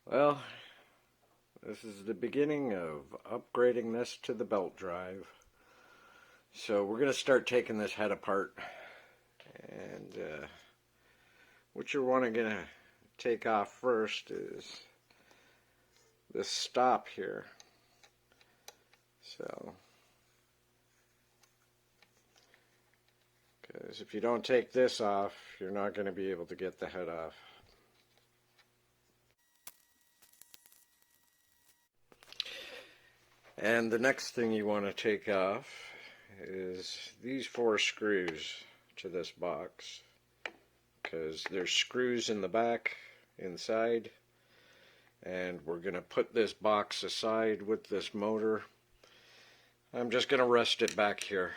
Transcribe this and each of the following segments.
Well, this is the beginning of upgrading this to the belt drive. So we're going to start taking this head apart. And what you're going to take off first is this stop here. So, because if you don't take this off, you're not going to be able to get the head off. And the next thing you want to take off is these 4 screws to this box, because there's screws in the back inside, and we're going to put this box aside with this motor. I'm just going to rest it back here.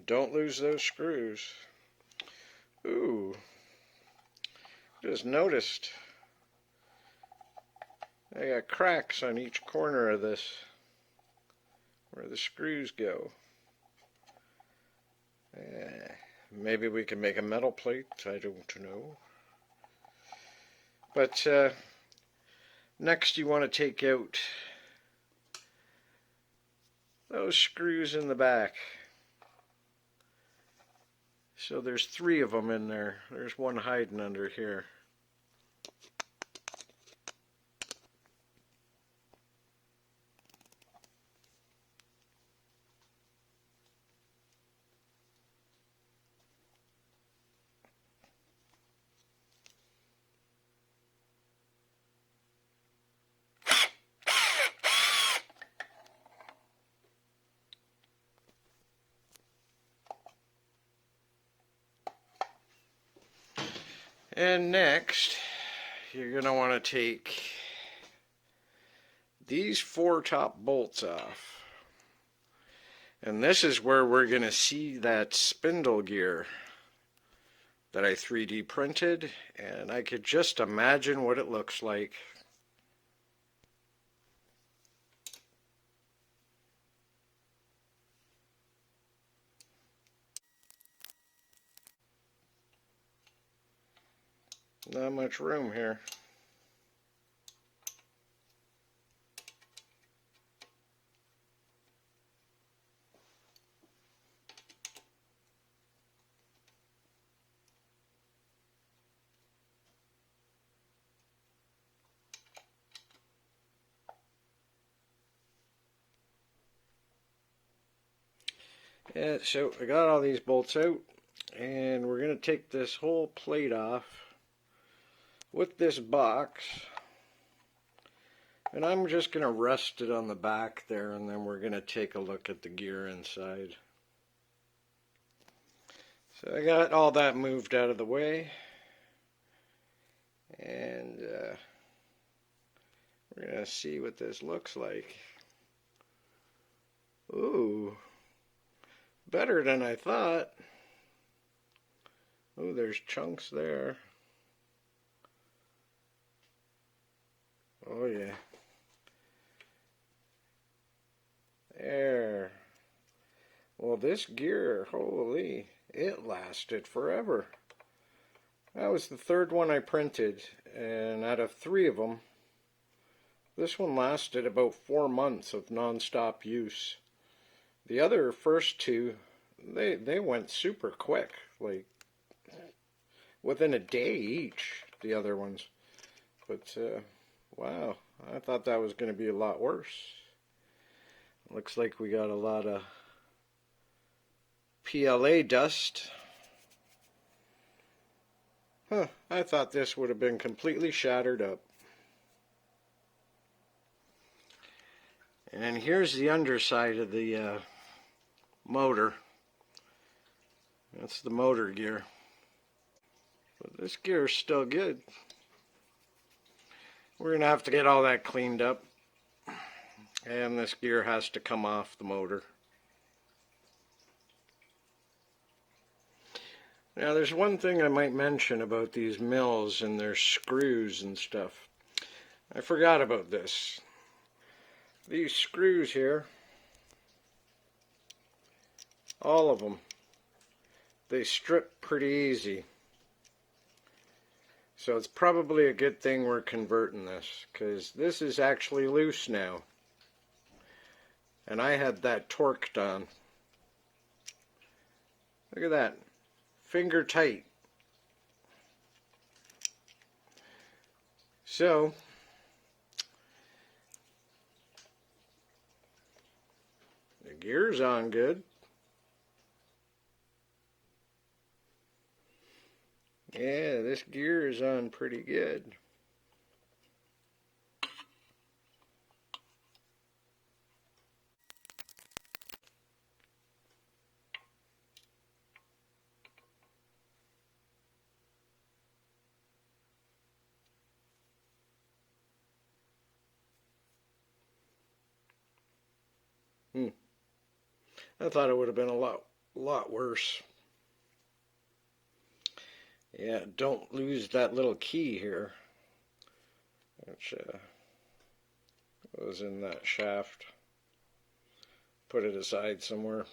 Don't lose those screws. Ooh, just noticed I got cracks on each corner of this where the screws go. Maybe we can make a metal plate, I don't know. But next you want to take out those screws in the back. So there's 3 of them in there. There's one hiding under here. And next, you're going to want to take these 4 top bolts off. And this is where we're going to see that spindle gear that I 3D printed, and I could just imagine what it looks like. Not much room here. Yeah, so I got all these bolts out, and we're going to take this whole plate off with this box, and I'm just going to rest it on the back there, and then we're going to take a look at the gear inside. So I got all that moved out of the way, and we're going to see what this looks like. Ooh, better than I thought. Oh, there's chunks there. Oh yeah. There. Well, this gear, holy, it lasted forever. That was the 3rd one I printed, and out of 3 of them, this one lasted about 4 months of non-stop use. The other first 2, they went super quick, like within a day each, the other ones. But wow, I thought that was going to be a lot worse. Looks like we got a lot of PLA dust. Huh, I thought this would have been completely shattered up. And here's the underside of the motor. That's the motor gear. But this gear is still good. We're going to have to get all that cleaned up. And this gear has to come off the motor. Now there's one thing I might mention about these mills and their screws and stuff. I forgot about this. These screws here, all of them, they strip pretty easy. So it's probably a good thing we're converting this, because this is actually loose now. And I had that torqued on. Look at that. Finger tight. So, the gear's on good. Yeah, this gear is on pretty good. I thought it would have been a lot worse. Yeah, don't lose that little key here, which goes in that shaft. Put it aside somewhere.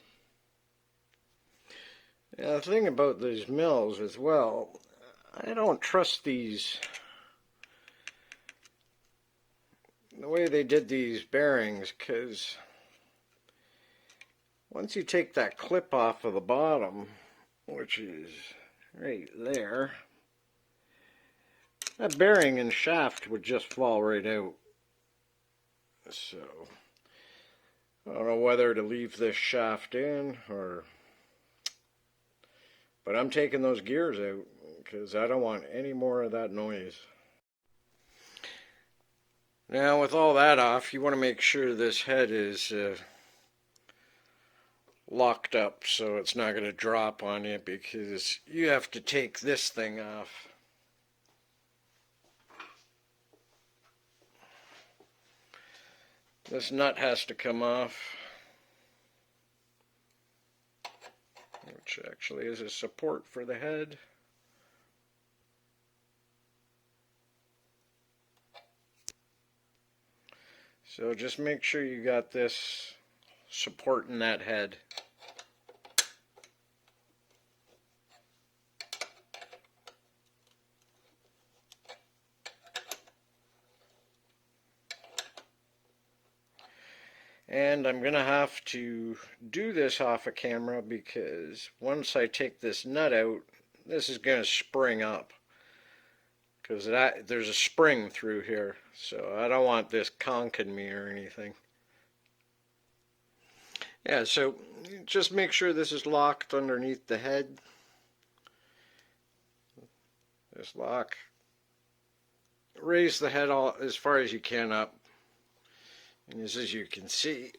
Now, the thing about these mills as well, I don't trust these, the way they did these bearings, because once you take that clip off of the bottom, which is right there, that bearing and shaft would just fall right out. So, I don't know whether to leave this shaft in or... But I'm taking those gears out because I don't want any more of that noise. Now with all that off, you want to make sure this head is locked up so it's not going to drop on you, because you have to take this thing off. This nut has to come off, which actually is a support for the head. So just make sure you got this supporting that head. And I'm going to have to do this off of camera, because once I take this nut out, this is going to spring up. Because there's a spring through here, so I don't want this conking me or anything. Yeah, so just make sure this is locked underneath the head. This lock. Raise the head all as far as you can up. And as you can see,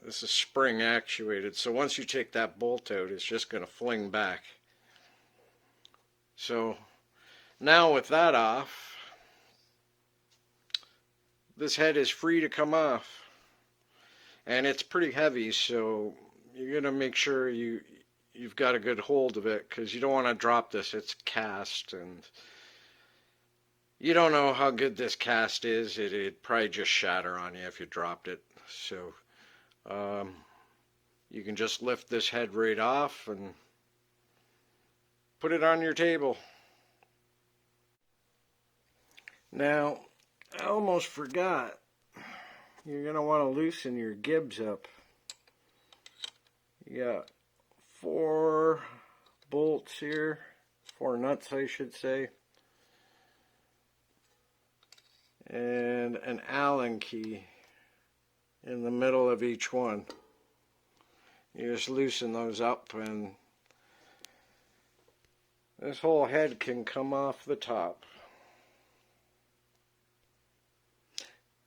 this is spring actuated, so once you take that bolt out, it's just going to fling back. So now with that off, this head is free to come off, and it's pretty heavy, so you're going to make sure you've got a good hold of it, because you don't want to drop this. It's cast, and you don't know how good this cast is. It'd probably just shatter on you if you dropped it. So you can just lift this head right off and put it on your table. Now, I almost forgot. You're going to want to loosen your gibs up. You got 4 bolts here, 4 nuts I should say, and an Allen key in the middle of each one. You just loosen those up and this whole head can come off the top.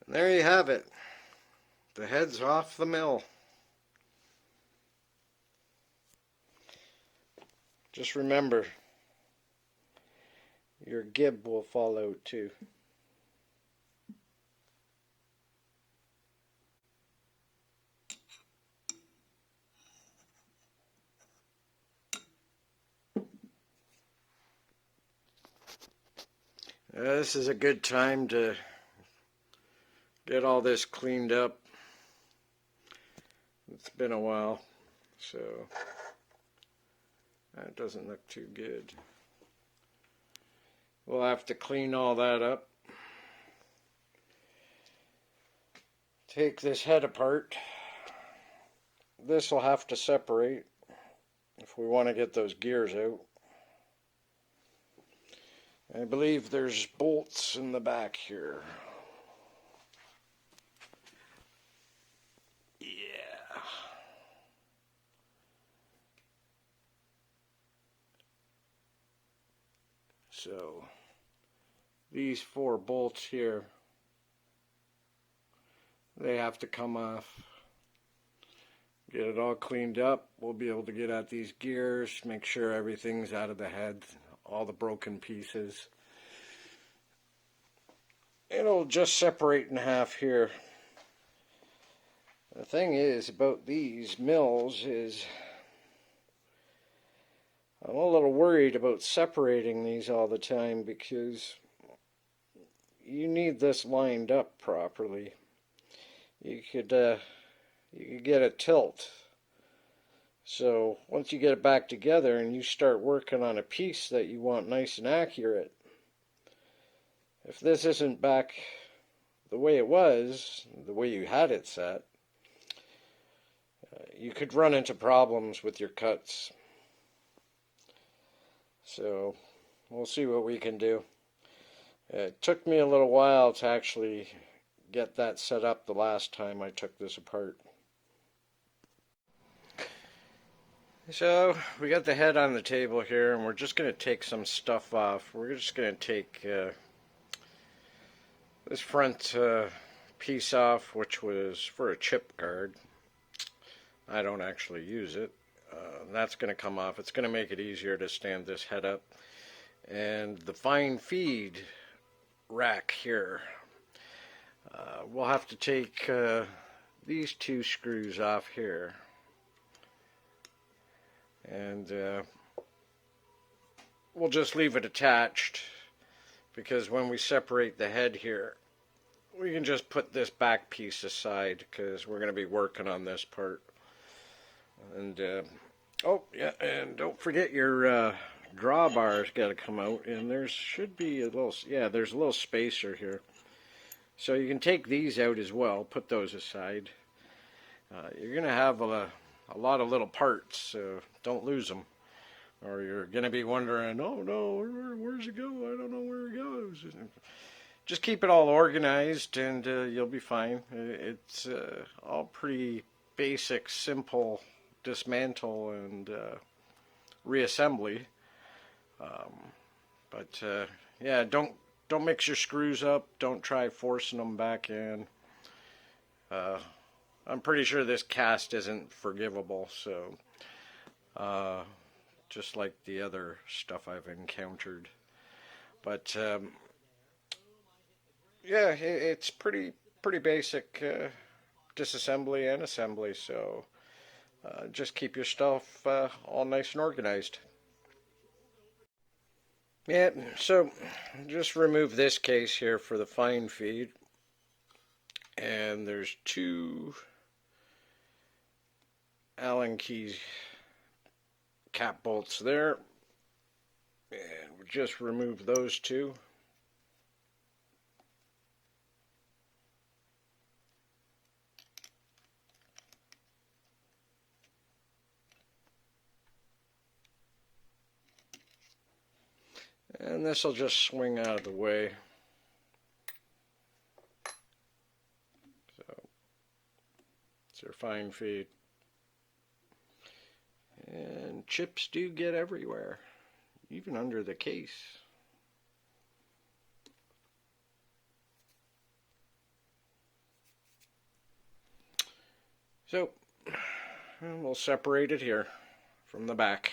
And there you have it. The head's off the mill. Just remember, your gib will fall out too. This is a good time to get all this cleaned up. It's been a while, so that doesn't look too good. We'll have to clean all that up. Take this head apart. This will have to separate if we want to get those gears out. I believe there's bolts in the back here. Yeah. So these 4 bolts here, they have to come off. Get it all cleaned up. We'll be able to get at these gears, make sure everything's out of the head, all the broken pieces. It'll just separate in half here. The thing is about these mills is I'm a little worried about separating these all the time because you need this lined up properly. You could get a tilt. So once you get it back together and you start working on a piece that you want nice and accurate, if this isn't back the way it was, the way you had it set, you could run into problems with your cuts. So we'll see what we can do. It took me a little while to actually get that set up the last time I took this apart. So we got the head on the table here, and we're just going to take some stuff off. We're just going to take this front piece off, which was for a chip guard. I don't actually use it. That's going to come off. It's going to make it easier to stand this head up. And the fine feed rack here. We'll have to take these 2 screws off here. And we'll just leave it attached, because when we separate the head here, we can just put this back piece aside because we're going to be working on this part. And oh yeah, and don't forget your drawbar's got to come out, and there should be a little, yeah, there's a little spacer here. So you can take these out as well, put those aside. You're going to have a lot of little parts, so don't lose them. Or you're going to be wondering, oh no, where's it go? I don't know where it goes. Just keep it all organized and you'll be fine. It's all pretty basic, simple dismantle and reassembly. But yeah, don't mix your screws up. Don't try forcing them back in. I'm pretty sure this cast isn't forgivable, so just like the other stuff I've encountered. But yeah, it's pretty basic disassembly and assembly, so just keep your stuff all nice and organized. Yeah, so just remove this case here for the fine feed, and there's 2 Allen key cap bolts there, and we'll just remove those 2. And this will just swing out of the way. So it's your fine feed. And chips do get everywhere, even under the case. So we'll separate it here from the back.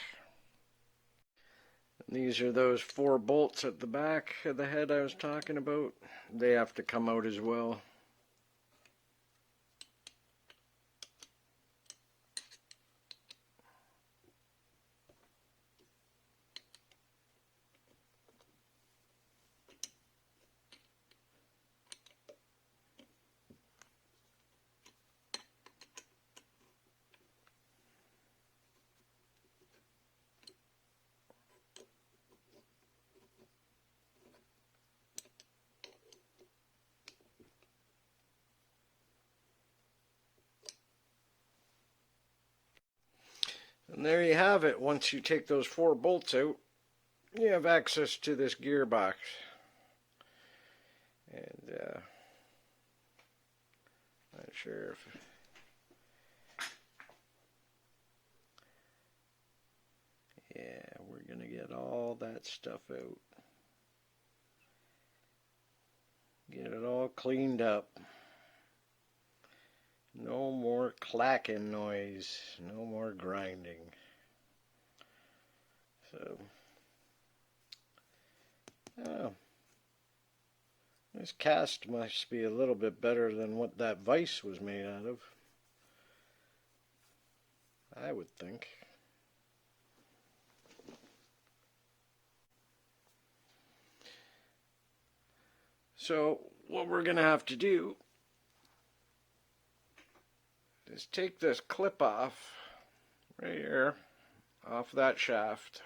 And these are those 4 bolts at the back of the head I was talking about. They have to come out as well. And there you have it. Once you take those 4 bolts out, you have access to this gearbox. And not sure if yeah, we're gonna get all that stuff out. Get it all cleaned up. No more clacking noise. No more grinding. So, oh, this cast must be a little bit better than what that vise was made out of, I would think. So what we're going to have to do is take this clip off right here, off that shaft.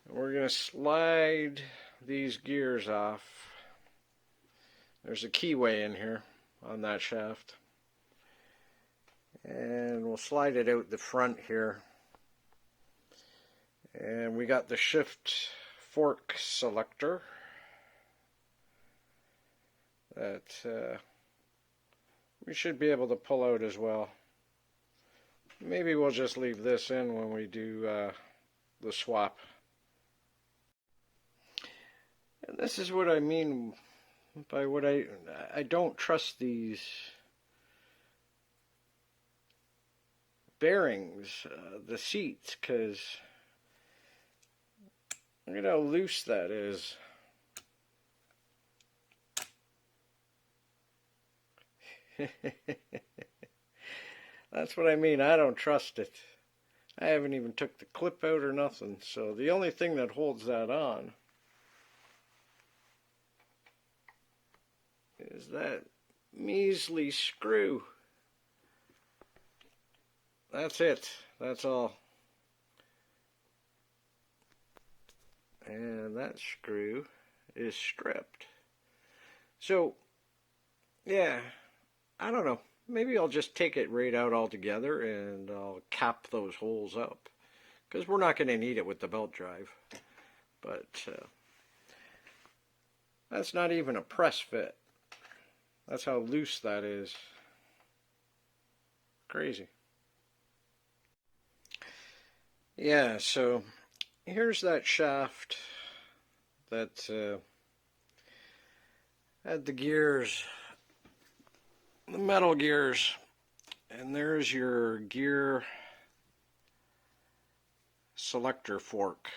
And we're going to slide these gears off. There's a keyway in here on that shaft. And we'll slide it out the front here. And we got the shift fork selector that we should be able to pull out as well. Maybe we'll just leave this in when we do the swap. And this is what I mean by what I don't trust these bearings, the seats, because look at how loose that is. That's what I mean. I don't trust it. I haven't even took the clip out or nothing. So the only thing that holds that on is that measly screw. That's it. That's all. And that screw is stripped. So, yeah, I don't know. Maybe I'll just take it right out altogether and I'll cap those holes up, because we're not going to need it with the belt drive. But that's not even a press fit. That's how loose that is. Crazy. Yeah, so here's that shaft that had the gears, the metal gears, and there's your gear selector fork.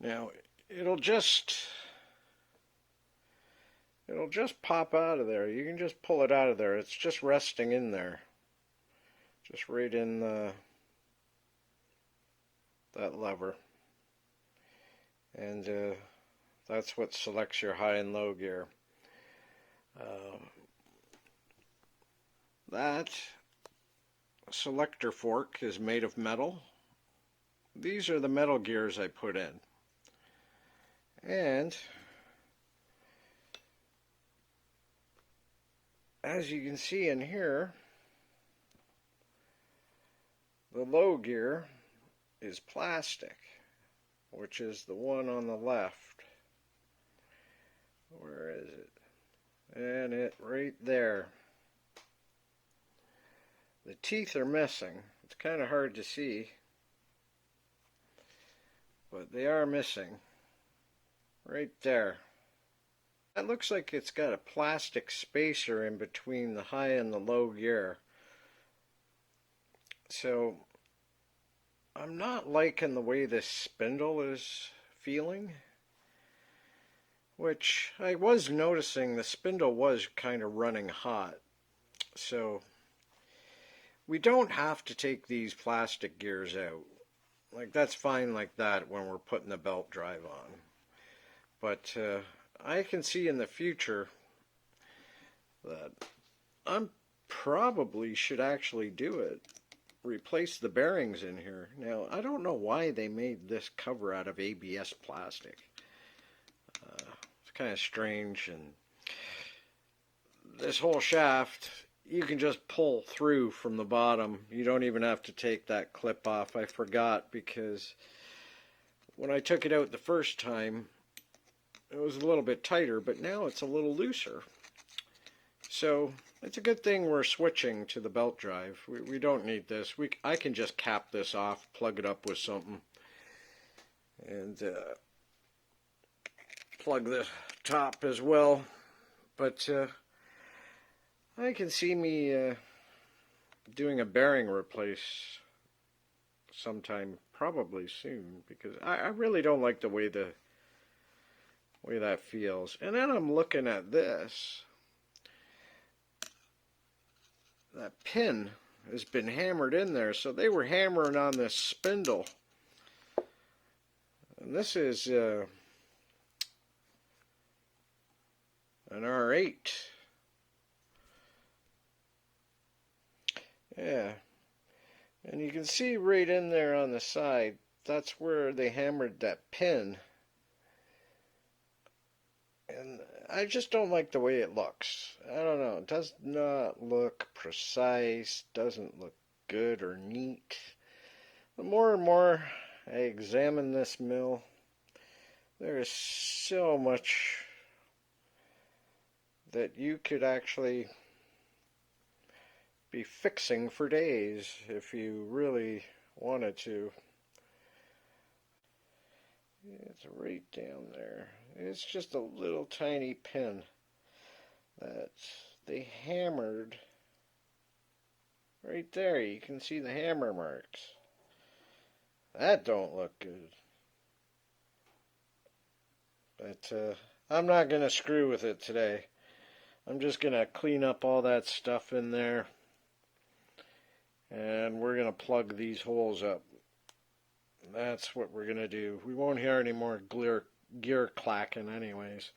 Now it'll just pop out of there. You can just pull it out of there. It's just resting in there, just right in that lever, and that's what selects your high and low gear. That selector fork is made of metal. These are the metal gears I put in. And as you can see in here, the low gear is plastic, which is the one on the left. Where is it? And it right there. The teeth are missing. It's kind of hard to see, but they are missing right there. That looks like it's got a plastic spacer in between the high and the low gear. So I'm not liking the way this spindle is feeling, which I was noticing the spindle was kind of running hot. So we don't have to take these plastic gears out. Like, that's fine like that when we're putting the belt drive on. But I can see in the future that I probably should actually do it. Replace the bearings in here. Now, I don't know why they made this cover out of ABS plastic. It's kind of strange. And this whole shaft, you can just pull through from the bottom. You don't even have to take that clip off. I forgot because when I took it out the first time, it was a little bit tighter, but now it's a little looser. So it's a good thing we're switching to the belt drive. We don't need this. I can just cap this off, plug it up with something, and plug the top as well. But I can see me doing a bearing replace sometime probably soon, because I really don't like the way that feels. And then I'm looking at this. That pin has been hammered in there, so they were hammering on this spindle. And this is an R8. Yeah, and you can see right in there on the side, that's where they hammered that pin. And I just don't like the way it looks. I don't know, it does not look precise, doesn't look good or neat. The more and more I examine this mill, there is so much that you could actually be fixing for days if you really wanted to. It's right down there. It's just a little tiny pin that they hammered right there. You can see the hammer marks. That don't look good. But I'm not going to screw with it today. I'm just going to clean up all that stuff in there, and we're going to plug these holes up. That's what we're going to do. We won't hear any more gear clacking anyways.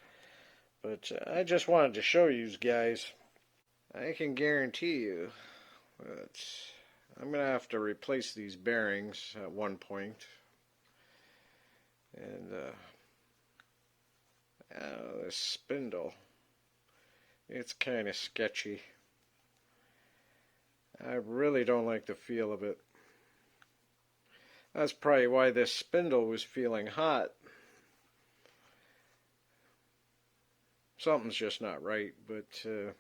But I just wanted to show you guys. I can guarantee you that I'm going to have to replace these bearings at one point. And this spindle, it's kind of sketchy. I really don't like the feel of it. That's probably why this spindle was feeling hot. Something's just not right, but you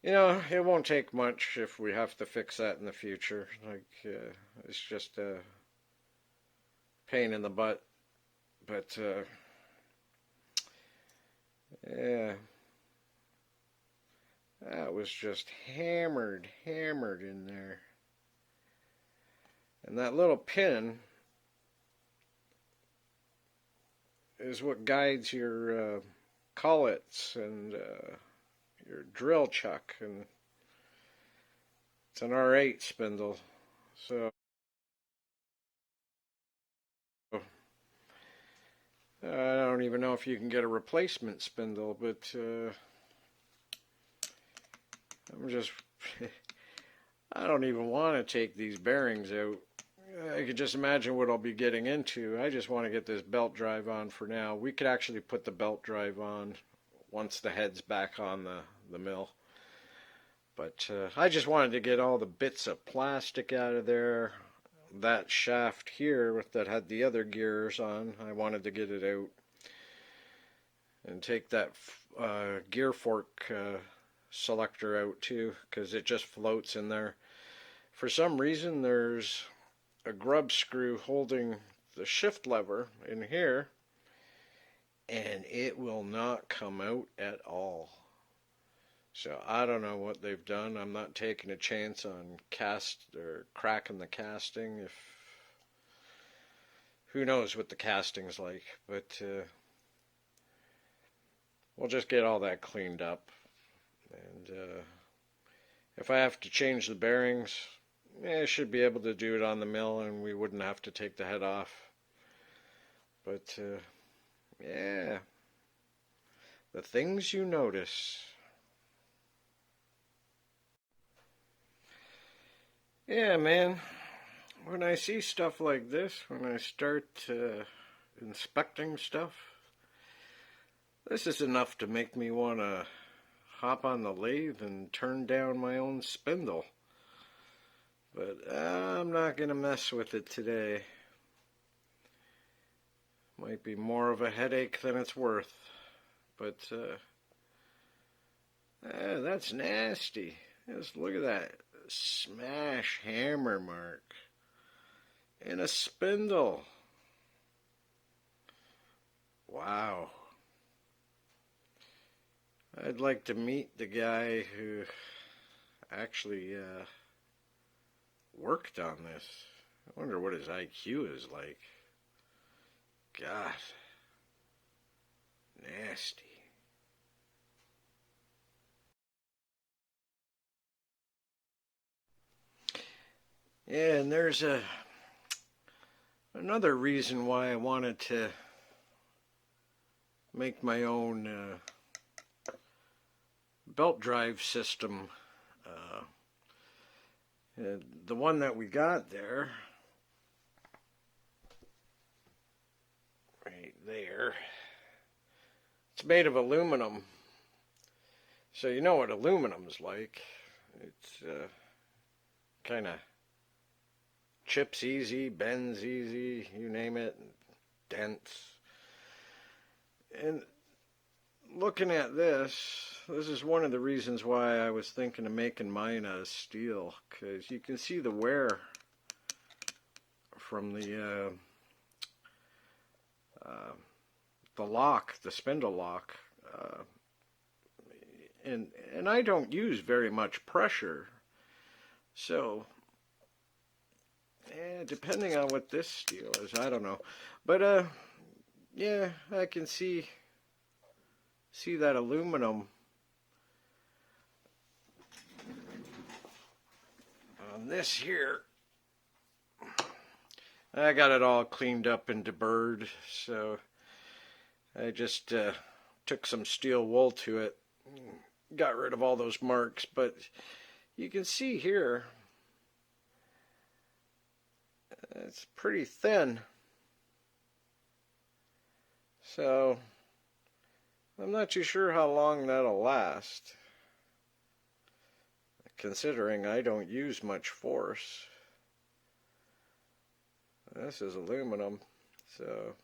know, it won't take much if we have to fix that in the future. Like, it's just a pain in the butt. But yeah, that was just hammered in there. And that little pin is what guides your collets and your drill chuck, and it's an R8 spindle. So I don't even know if you can get a replacement spindle, but I'm just I don't even want to take these bearings out. I could just imagine what I'll be getting into. I just want to get this belt drive on for now. We could actually put the belt drive on once the head's back on the mill. But I just wanted to get all the bits of plastic out of there. That shaft here that had the other gears on, I wanted to get it out. And take that gear fork selector out too, because it just floats in there. For some reason there's a grub screw holding the shift lever in here, and it will not come out at all. So I don't know what they've done. I'm not taking a chance on cracking the casting. If who knows what the casting's like, but we'll just get all that cleaned up. And if I have to change the bearings, I should be able to do it on the mill, and we wouldn't have to take the head off. But yeah, the things you notice. Yeah, man, when I see stuff like this, when I start inspecting stuff, this is enough to make me want to hop on the lathe and turn down my own spindle. But I'm not going to mess with it today. Might be more of a headache than it's worth. But that's nasty. Just look at that smash hammer mark in a spindle. Wow. I'd like to meet the guy who actually worked on this. I wonder what his IQ is like. God. Nasty. Yeah, and there's another reason why I wanted to make my own belt drive system. The one that we got there, right there, it's made of aluminum. So you know what aluminum's like. It's kind of chips easy, bends easy, you name it, dents. And looking at this is one of the reasons why I was thinking of making mine out of steel, because you can see the wear from the lock, the spindle lock, and I don't use very much pressure, so depending on what this steel is, I don't know, but yeah, I can see that aluminum on this here. I got it all cleaned up and deburred, so I just took some steel wool to it, got rid of all those marks, but you can see here it's pretty thin, so I'm not too sure how long that'll last, considering I don't use much force. This is aluminum, so,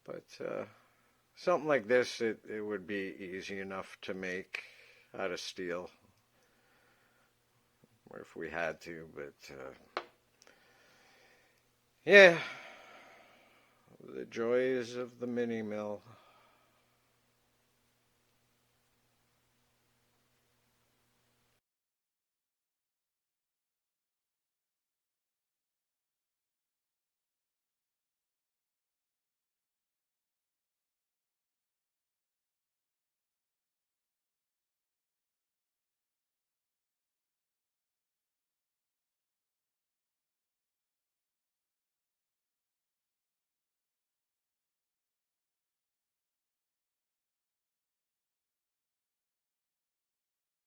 but something like this, it would be easy enough to make out of steel, or if we had to, but yeah, the joys of the mini mill.